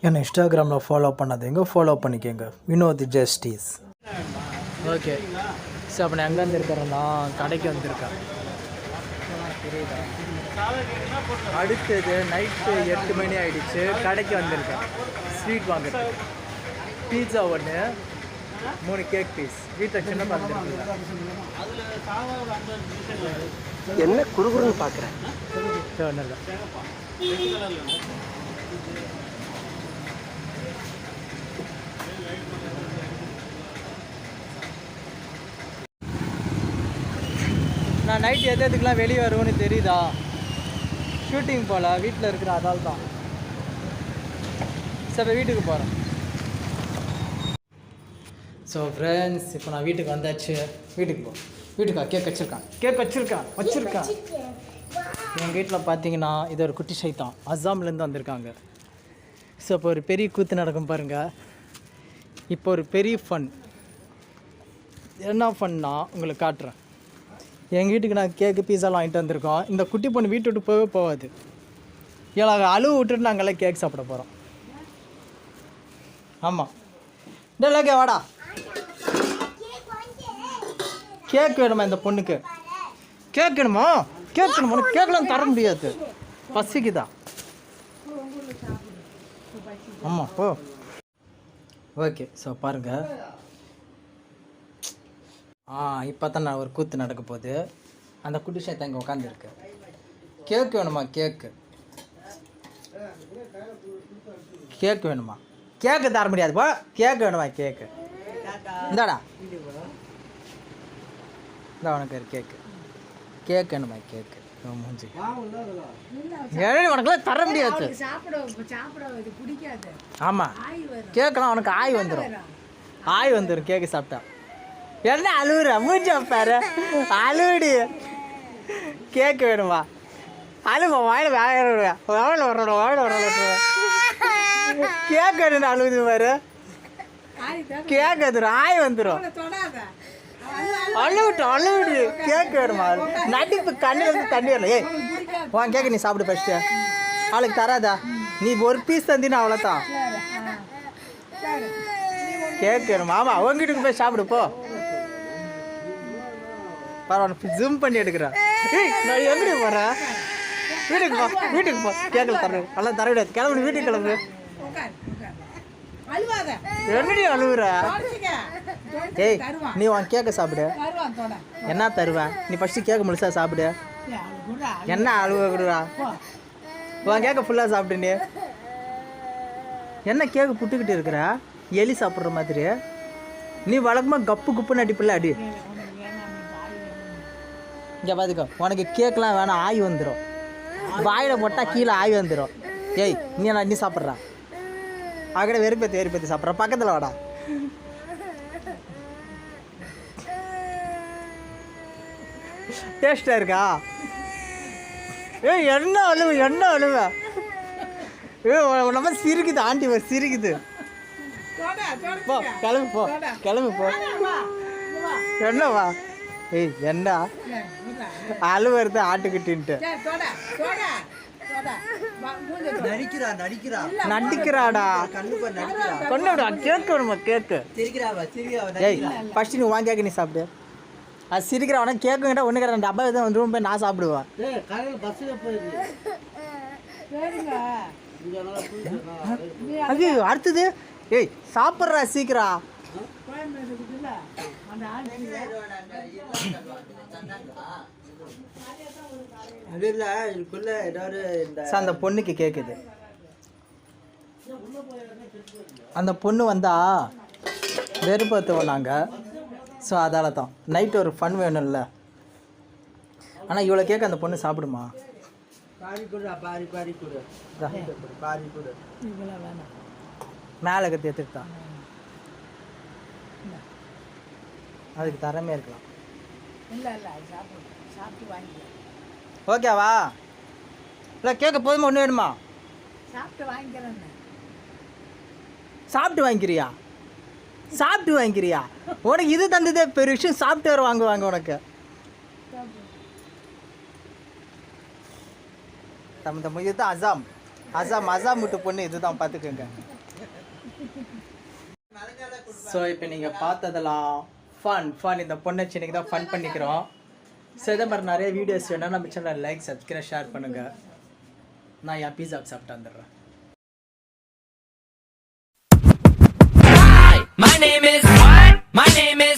என்னை இன்ஸ்டாகிராமில் ஃபாலோ பண்ணாதீங்க, ஃபாலோ பண்ணிக்கோங்க. வினோத் ஜஸ்டிஸ். ஓகே, ஸோ அப்போ நான் எங்கே வந்துருக்கிறேன்னா கடைக்கு வந்திருக்கேன். அடுத்தது நைட்டு 8 மணி ஆகிடுச்சு. கடைக்கு வந்திருக்கேன் ஸ்வீட் வாங்குறது. பீட்சா ஒன்று, 3 கேக் பீஸ். வீட்டில் சின்ன பார்த்துருக்கீங்க. என்ன குறுகுறுன்னு பார்க்குறேன். ஒன்றும் இல்லை. நான் நைட் எதுக்கெலாம் வெளியே வருவேன்னு தெரியுதா? ஷூட்டிங் போகல, வீட்டில் இருக்கிற அதால் தான். சரி, வீட்டுக்கு போகிறேன். ஸோ ஃப்ரெண்ட்ஸ், இப்போ நான் வீட்டுக்கு வந்தாச்சு. வீட்டுக்கா கேக் வச்சுருக்கேன். எங்கள் வீட்டில் பார்த்தீங்கன்னா இது ஒரு குட்டி சைத்தான் அஸ்ஸாம்லேருந்து வந்திருக்காங்க. ஸோ இப்போ ஒரு பெரிய கூத்து நடக்கும் பாருங்கள். இப்போ ஒரு பெரிய ஃபன். என்ன ஃபன்னா உங்களுக்கு காட்டுறேன். எங்கள் வீட்டுக்கு நான் கேக்கு பீஸாலாம் வாங்கிட்டு வந்திருக்கோம். இந்த குட்டி பொண்ணு வீட்டு விட்டு போகவே போகாது. ஏழாக அழுவு விட்டுட்டு நாங்கள்லாம் கேக் சாப்பிட போகிறோம். ஆமாம், டேக்கே வாடா. கேக் வேணுமா இந்த பொண்ணுக்கு? கேக் வேணுமா? கேக்லாம் தர முடியாது, பசிக்குதா. ஆமாம் போ. ஓகே, ஸோ பாருங்கள். இப்போ தான் நான் ஒரு கூத்து நடக்க போகுது. அந்த குட்டி சேத்தை இங்கே உட்காந்துருக்கு. கேக்கு வேணுமா? கேக்கு வேணுமா? கேக்கு தர முடியாது போ. கேக்கு வேணுமா? இந்தாடா, இந்த உனக்கு ஒரு கேக்கு வேணுமா? மூஞ்சி உனக்குலாம் தர முடியாது. ஆமாம், கேக்கெல்லாம் உனக்கு ஆய் வந்துடும் கேக்கு சாப்பிட்டா. என்ன அழுவுற? மூஞ்சி பாரு, அழுவுடி. கேக்கு வேணுமா? அழுவா, வாயில் வாயில் வரணும். கேக்கு வேணும் அழுவுது பாரு. கேக்கு வந்துடும், ஆய் வந்துடும். அழுவிடு. கேக்கு வேணுமா? நடிப்பு கண்ணில் தண்ணி வரல. ஏய் உன் கேக்கு நீ சாப்பிடு ஃபஸ்ட்டு. அவளுக்கு தராதா? நீ ஒரு பீஸ் தந்தினா அவ்வளோதான். கேக்கு வேணுமா? ஆமாம், அவங்க வீட்டுக்கு போய் சாப்பிடு போ. பரவாயில்ல, ஜூம் பண்ணி எடுக்கிறேன். நான் எப்படி போகிறேன்? வீட்டுக்கு போ. கேக்கில் தர நல்லா தர விடாது. கிளம்பு, வீட்டுக்கு கிளம்பு. எப்படி அழுவுற? ஏய், நீ உன் கேக்க சாப்பிடு. என்ன தருவேன்? நீ ஃபஸ்ட்டு கேக்க முழுசா சாப்பிடு. என்ன அழுவ கொடுறா? உன் கேக்க ஃபுல்லாக சாப்பிடு. நீ என்ன கேக்கு புட்டுக்கிட்டு இருக்கிற? எலி சாப்பிட்ற மாதிரி. நீ வழக்கமாக குப்புன்னு அடிப்பில்ல அடி. இங்கே பார்த்துக்கோ, உனக்கு கேக்கெலாம் வேணாம், ஆய் வந்துடும். வாயில் போட்டால் கீழே ஆய் வந்துடும். ஏய், நீ சாப்பிட்றா? அவகிட்ட வெறுப்பேற்றி சாப்பிட்ற. பக்கத்தில் வாடா. டேஸ்டாக இருக்கா? ஏய், என்ன அழுவ? நம்ம சிரிக்குது, ஆண்டி சிரிக்குது. போ, கிளம்பு போ. என்னவா? ஏய், என்ன அழுவுறது ஆட்டுக்கிட்டு? நடிக்கிறாடா. கொண்டுடா கேக்கு வேணுமா? கேக்கு. ஏய், ஃபர்ஸ்ட் நீ வாங்க கேக்கு நீ சாப்பிடு. அது சிரிக்கிறவன கேக்கு கிட்ட ஒன்று கிட்ட டப்பா எதுவும் வந்துடும் போய் நான் சாப்பிடுவேன். அது அடுத்தது. ஏய், சாப்பிட்றா சீக்கிரம். அந்த பொண்ணுக்கு கேட்குது. அந்த பொண்ணு வந்தா வெறுப்பத்துவோம் நாங்கள். ஸோ அதால தான் நைட்டு ஒரு ஃபன் வேணும்ல. ஆனால் இவ்வளோ கேட்க அந்த பொண்ணு சாப்பிடுமா? மேலே கத்தி எடுத்துக்கிட்டா அதுக்கு தரமே இருக்கலாம். ஓகேவா? இல்லை கேட்க போதுமா? ஒன்று வேணுமா? சாப்பிட்டு வாங்கிக்கிறியா? உனக்கு இது தந்ததே பெரிய விஷயம். சாப்பிட்டு வர வாங்குவாங்க உனக்கு. இதுதான் அசாம் அசாம் விட்டு பொண்ணு இதுதான் பார்த்துக்கோங்க. ஸோ இப்போ நீங்கள் பார்த்ததெல்லாம் ஃபன் இந்த பொண்ணை சின்னைக்கு தான் ஃபன் பண்ணிக்கிறோம். ஸோ இதே மாதிரி நிறைய வீடியோஸ் வேணால் நம்ம சேனல் லைக் சப்ஸ்கிரைப் ஷேர் பண்ணுங்கள். நான் என் பீஸா சாப்பிட்டு வந்துடுறேன். My name is